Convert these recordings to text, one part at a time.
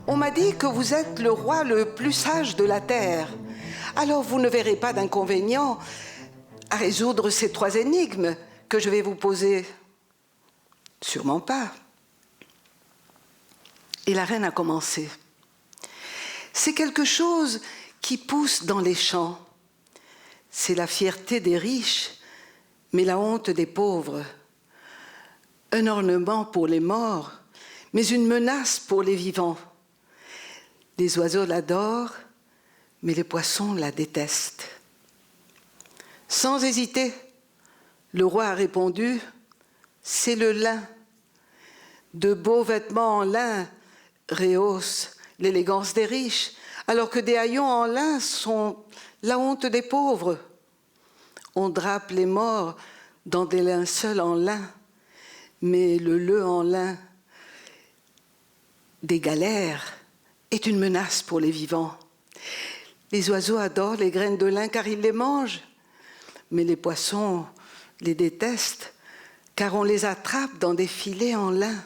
On m'a dit que vous êtes le roi le plus sage de la terre. Alors vous ne verrez pas d'inconvénient à résoudre ces 3 énigmes que je vais vous poser. Sûrement pas. Et la reine a commencé. C'est quelque chose qui pousse dans les champs. C'est la fierté des riches, mais la honte des pauvres. Un ornement pour les morts, mais une menace pour les vivants. Les oiseaux l'adorent, mais les poissons la détestent. Sans hésiter, le roi a répondu, c'est le lin. De beaux vêtements en lin rehaussent l'élégance des riches, alors que des haillons en lin sont la honte des pauvres. On drape les morts dans des linceuls en lin, mais le leu en lin des galères est une menace pour les vivants. Les oiseaux adorent les graines de lin car ils les mangent, mais les poissons les détestent car on les attrape dans des filets en lin.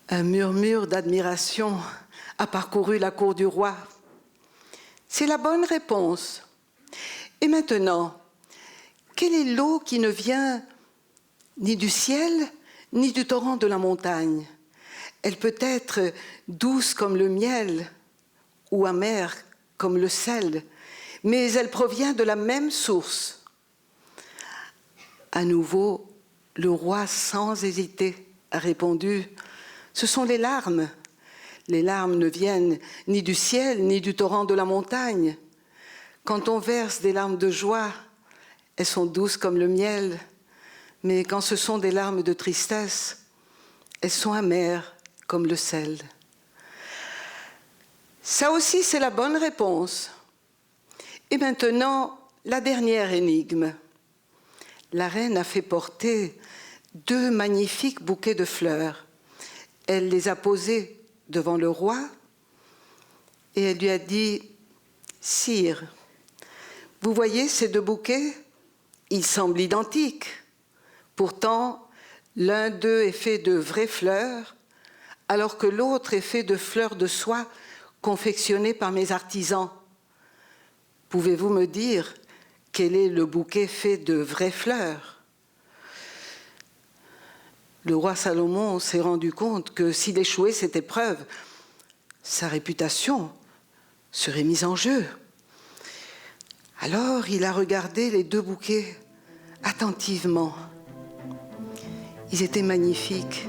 Un murmure d'admiration a parcouru la cour du roi. C'est la bonne réponse. Et maintenant, quelle est l'eau qui ne vient ni du ciel, ni du torrent de la montagne? Elle peut être douce comme le miel ou amère comme le sel, mais elle provient de la même source. À nouveau, le roi, sans hésiter, a répondu « Ce sont les larmes. Les larmes ne viennent ni du ciel, ni du torrent de la montagne. Quand on verse des larmes de joie, elles sont douces comme le miel, mais quand ce sont des larmes de tristesse, elles sont amères comme le sel. » Ça aussi, c'est la bonne réponse. Et maintenant, la dernière énigme. La reine a fait porter 2 magnifiques bouquets de fleurs. Elle les a posés devant le roi et elle lui a dit « Sire, vous voyez ces 2 bouquets? Ils semblent identiques. Pourtant, l'un d'eux est fait de vraies fleurs, alors que l'autre est fait de fleurs de soie confectionnées par mes artisans. Pouvez-vous me dire quel est le bouquet fait de vraies fleurs ?» Le roi Salomon s'est rendu compte que s'il échouait cette épreuve, sa réputation serait mise en jeu. Alors il a regardé les 2 bouquets attentivement. Ils étaient magnifiques,